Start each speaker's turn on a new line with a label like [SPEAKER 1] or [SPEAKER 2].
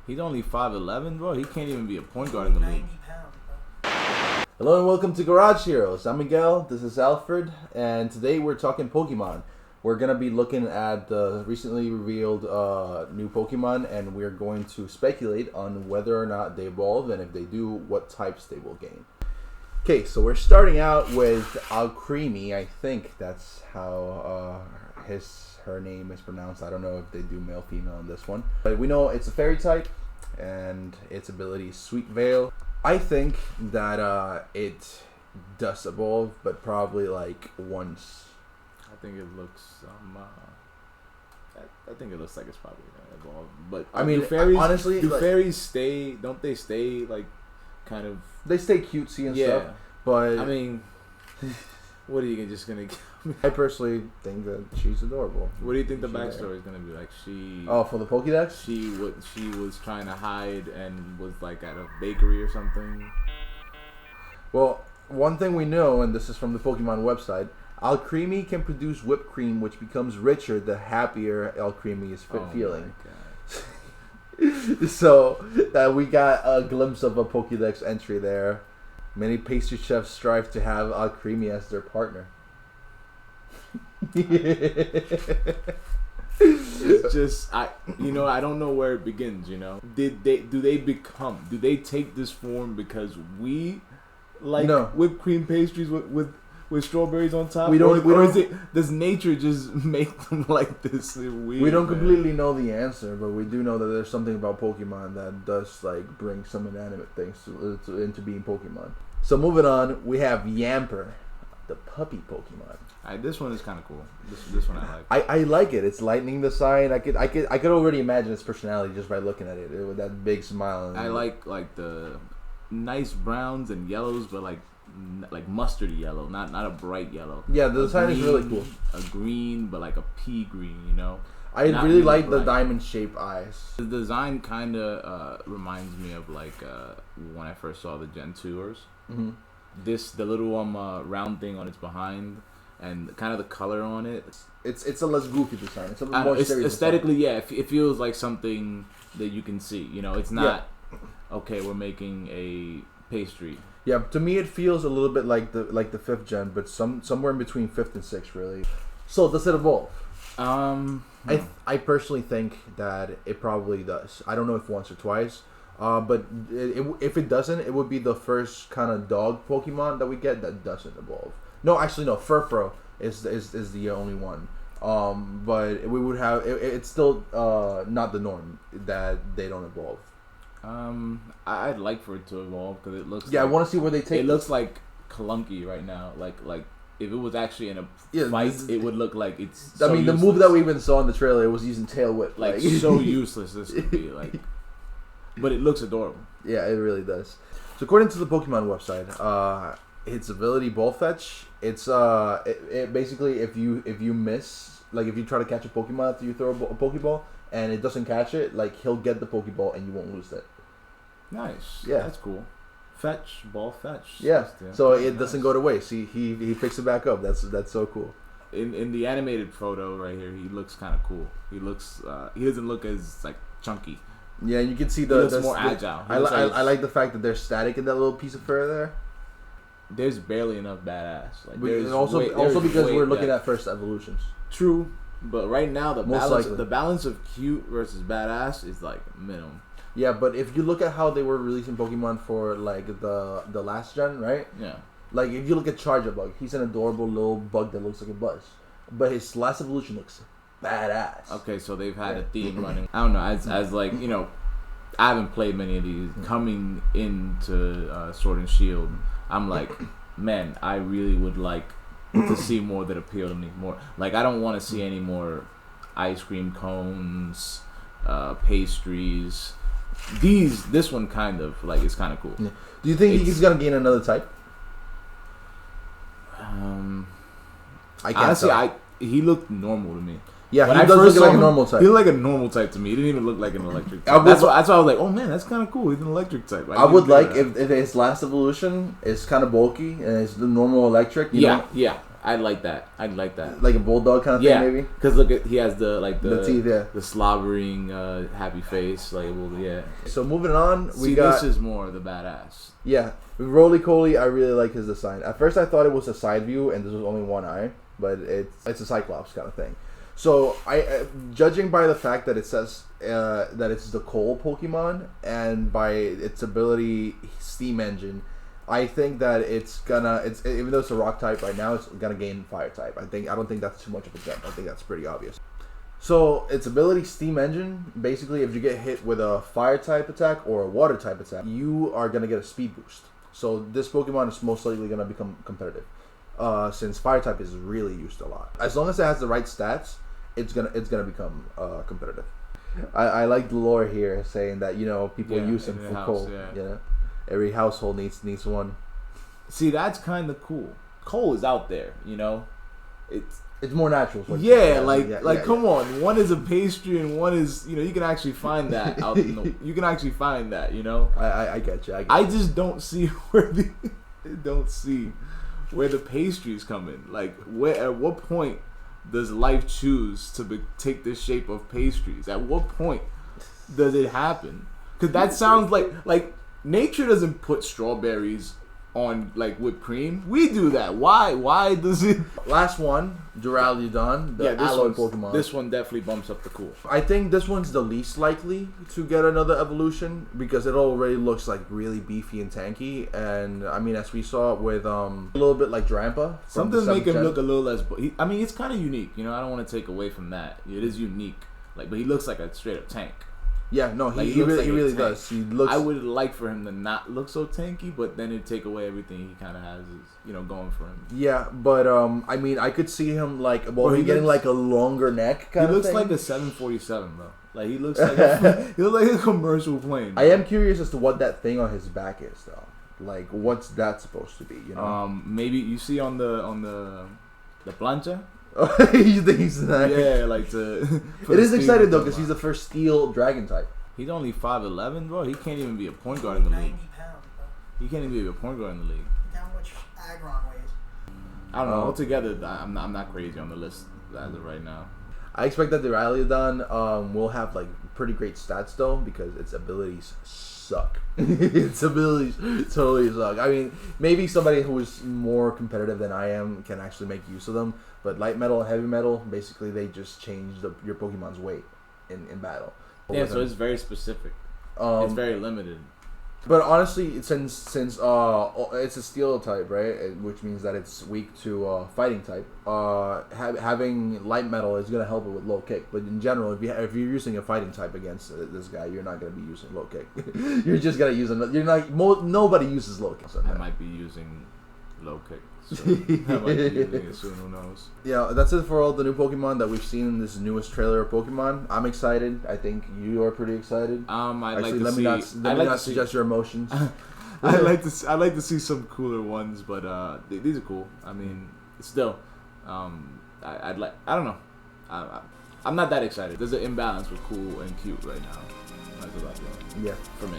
[SPEAKER 1] He's only 5'11", bro. He can't even be a point guard in the league.
[SPEAKER 2] Hello and welcome to Garage Heroes. I'm Miguel, this is Alfred, and today we're talking Pokemon. We're going to be looking at the recently revealed new Pokemon, and we're going to speculate on whether or not they evolve, and if they do, what types they will gain. Okay, so we're starting out with Alcremie. I think that's how her name is pronounced. I don't know if they do male, female on this one. But we know it's a fairy type, and its ability is Sweet Veil. I think that it does evolve, but probably like once.
[SPEAKER 1] I think it looks. I think it looks like it's probably gonna evolve. But
[SPEAKER 2] I mean,
[SPEAKER 1] fairies,
[SPEAKER 2] honestly,
[SPEAKER 1] do
[SPEAKER 2] like,
[SPEAKER 1] fairies stay? Don't they stay like kind of?
[SPEAKER 2] They stay cutesy and stuff. But
[SPEAKER 1] I mean, what are you just gonna?
[SPEAKER 2] I personally think that she's adorable.
[SPEAKER 1] What do you think the backstory is gonna be like?
[SPEAKER 2] For the Pokédex?
[SPEAKER 1] She was trying to hide and was like at a bakery or something.
[SPEAKER 2] Well, one thing we know, and this is from the Pokemon website, Alcremie can produce whipped cream, which becomes richer the happier Alcremie is feeling. So we got a glimpse of a Pokédex entry there. Many pastry chefs strive to have Alcremie as their partner.
[SPEAKER 1] It's just I don't know where it begins. Do they take this form because we like whipped cream pastries with strawberries on top? Does nature just make them like this? Weird,
[SPEAKER 2] we don't completely know the answer, but we do know that there's something about Pokemon that does like bring some inanimate things into being Pokemon. So moving on, we have Yamper, the puppy Pokemon.
[SPEAKER 1] This one is kind of cool. This one I like.
[SPEAKER 2] I like it. It's lightning the sign. I could already imagine its personality just by looking at it with that big smile.
[SPEAKER 1] I like the nice browns and yellows, but like mustardy yellow, not a bright yellow.
[SPEAKER 2] Yeah, the design is really cool.
[SPEAKER 1] A green, but like a pea green,
[SPEAKER 2] I really like the diamond-shaped eyes. The
[SPEAKER 1] design kind of reminds me of like when I first saw the Gen 2ers.
[SPEAKER 2] Mm-hmm.
[SPEAKER 1] The little round thing on its behind, and kind of the color on it.
[SPEAKER 2] It's a less goofy design. It's a little more serious
[SPEAKER 1] aesthetically, design. Yeah. It feels like something that you can see. It's not okay. We're making a pastry.
[SPEAKER 2] Yeah, to me it feels a little bit like the 5th gen, but somewhere in between 5th and 6th, really. So does it evolve? I personally think that it probably does. I don't know if once or twice. But if it doesn't, it would be the first kind of dog Pokemon that we get that doesn't evolve. No, actually, no. Furfrou is the only one. But we would have. It's still not the norm that they don't evolve.
[SPEAKER 1] I'd like for it to evolve because it looks.
[SPEAKER 2] Yeah, I want to see where they take.
[SPEAKER 1] It looks like Clunky right now. Like if it was actually in a fight, it would look like it's.
[SPEAKER 2] So the move that we even saw in the trailer, it was using Tail Whip.
[SPEAKER 1] Like so useless this could be. Like. But it looks adorable.
[SPEAKER 2] Yeah, it really does. So according to the Pokemon website, its ability Ball Fetch, it's it basically if you miss, like if you try to catch a Pokemon after you throw a Pokeball and it doesn't catch it, like he'll get the Pokeball and you won't lose it.
[SPEAKER 1] Nice.
[SPEAKER 2] Yeah,
[SPEAKER 1] that's cool. Ball fetch.
[SPEAKER 2] Yeah. So it doesn't go to waste. He picks it back up. That's so cool.
[SPEAKER 1] In the animated photo right here, he looks kind of cool. He looks he doesn't look as like chunky.
[SPEAKER 2] Yeah, you can see
[SPEAKER 1] the more agile.
[SPEAKER 2] I like the fact that there's static in that little piece of fur there.
[SPEAKER 1] There's barely enough badass.
[SPEAKER 2] Like also because we're looking at first evolutions.
[SPEAKER 1] True, but right now the balance of cute versus badass is like minimum.
[SPEAKER 2] Yeah, but if you look at how they were releasing Pokemon for like the last gen, right?
[SPEAKER 1] Yeah.
[SPEAKER 2] Like if you look at Charjabug, he's an adorable little bug that looks like a buzz, but his last evolution looks badass.
[SPEAKER 1] Okay, so they've had a theme running. I don't know, as like, I haven't played many of these. Coming into Sword and Shield, I'm like, man, I really would like to see more that appeal to me more. Like, I don't want to see any more ice cream cones, pastries. This one kind of, like, it's kind of cool.
[SPEAKER 2] Yeah. Do you think he's going to gain another type?
[SPEAKER 1] I can't honestly, he looked normal to me.
[SPEAKER 2] Yeah, he does look like a normal type.
[SPEAKER 1] He looked like a normal type to me. He didn't even look like an electric type. That's why I was like, oh man, that's kind of cool. He's an electric type.
[SPEAKER 2] I would like if his last evolution is kind of bulky and it's the normal electric. You know?
[SPEAKER 1] Yeah. I like that. I like that.
[SPEAKER 2] Like a bulldog kind of
[SPEAKER 1] Yeah,
[SPEAKER 2] thing, maybe.
[SPEAKER 1] because look, he has the
[SPEAKER 2] teeth, yeah.
[SPEAKER 1] the slobbering, happy face. Like, well, yeah.
[SPEAKER 2] So moving on,
[SPEAKER 1] This is more the badass.
[SPEAKER 2] Yeah, Roly Coly. I really like his design. At first, I thought it was a side view, and this was only one eye, but it's a Cyclops kind of thing. So judging by the fact that it says that it's the coal Pokemon, and by its ability Steam Engine, I think that it's even though it's a rock type right now, it's gonna gain fire type. I don't think that's too much of a jump. I think that's pretty obvious. So its ability Steam Engine, basically if you get hit with a fire type attack or a water type attack, you are gonna get a speed boost. So this Pokemon is most likely gonna become competitive, since fire type is really used a lot. As long as it has the right stats, it's gonna become competitive. I like the lore here saying that people use him for coal. Yeah. Every household needs one.
[SPEAKER 1] See, that's kind of cool. Coal is out there,
[SPEAKER 2] It's more natural.
[SPEAKER 1] Come on. One is a pastry and one is, you can actually find that out. You can actually find that,
[SPEAKER 2] I get you.
[SPEAKER 1] I just don't see where the pastries come in. Like, at what point does life choose to take the shape of pastries? At what point does it happen? Because that sounds like nature doesn't put strawberries on like whipped cream. We do that. Why does it?
[SPEAKER 2] Last one, Duraludon, the Alloy Pokemon.
[SPEAKER 1] This one definitely bumps up the cool.
[SPEAKER 2] I think this one's the least likely to get another evolution because it already looks like really beefy and tanky. And I mean, as we saw with a little bit like Drampa.
[SPEAKER 1] Something to make him look a little less. It's kind of unique. I don't want to take away from that. It is unique. But he looks like a straight up tank.
[SPEAKER 2] Yeah, no, he really does. He looks.
[SPEAKER 1] I would like for him to not look so tanky, but then it'd take away everything he kind of has, going for him.
[SPEAKER 2] Yeah, but I mean, I could see him getting like a longer neck kind of thing.
[SPEAKER 1] He looks like a 747, bro. Like he looks like a commercial plane. Bro.
[SPEAKER 2] I am curious as to what that thing on his back is, though. Like, what's that supposed to be?
[SPEAKER 1] Maybe you see on the plancha.
[SPEAKER 2] You think he's that?
[SPEAKER 1] Yeah, like to.
[SPEAKER 2] It is exciting though because he's the first Steel Dragon type.
[SPEAKER 1] He's only 5'11", bro. He can't even be a point guard in the league.
[SPEAKER 3] 90 pounds, bro.
[SPEAKER 1] He can't even be a point guard in the league.
[SPEAKER 3] Look how much Aggron weighs.
[SPEAKER 1] I don't know. Altogether, I'm not crazy on the list as of right now.
[SPEAKER 2] I expect that the Duraludon will have like pretty great stats though because its abilities suck. Its abilities totally suck. I mean, maybe somebody who is more competitive than I am can actually make use of them. But light metal and heavy metal, basically, they just change your Pokemon's weight in battle.
[SPEAKER 1] Yeah, so it's very specific. It's very limited.
[SPEAKER 2] But honestly, since it's a Steel type, right, which means that it's weak to Fighting type, having light metal is gonna help it with low kick. But in general, if you're using a Fighting type against this guy, you're not gonna be using low kick. You're just gonna use nobody uses low kick.
[SPEAKER 1] I might be using low kick. So I might be using it soon. Who knows?
[SPEAKER 2] Yeah, that's it for all the new Pokemon that we've seen in this newest trailer of Pokemon. I'm excited. I think you are pretty excited.
[SPEAKER 1] Let me not
[SPEAKER 2] suggest your emotions.
[SPEAKER 1] I'd like to see some cooler ones, but these are cool. I mean, still, I don't know. I'm not that excited. There's an imbalance with cool and cute right now. That's about it.
[SPEAKER 2] Yeah,
[SPEAKER 1] for me.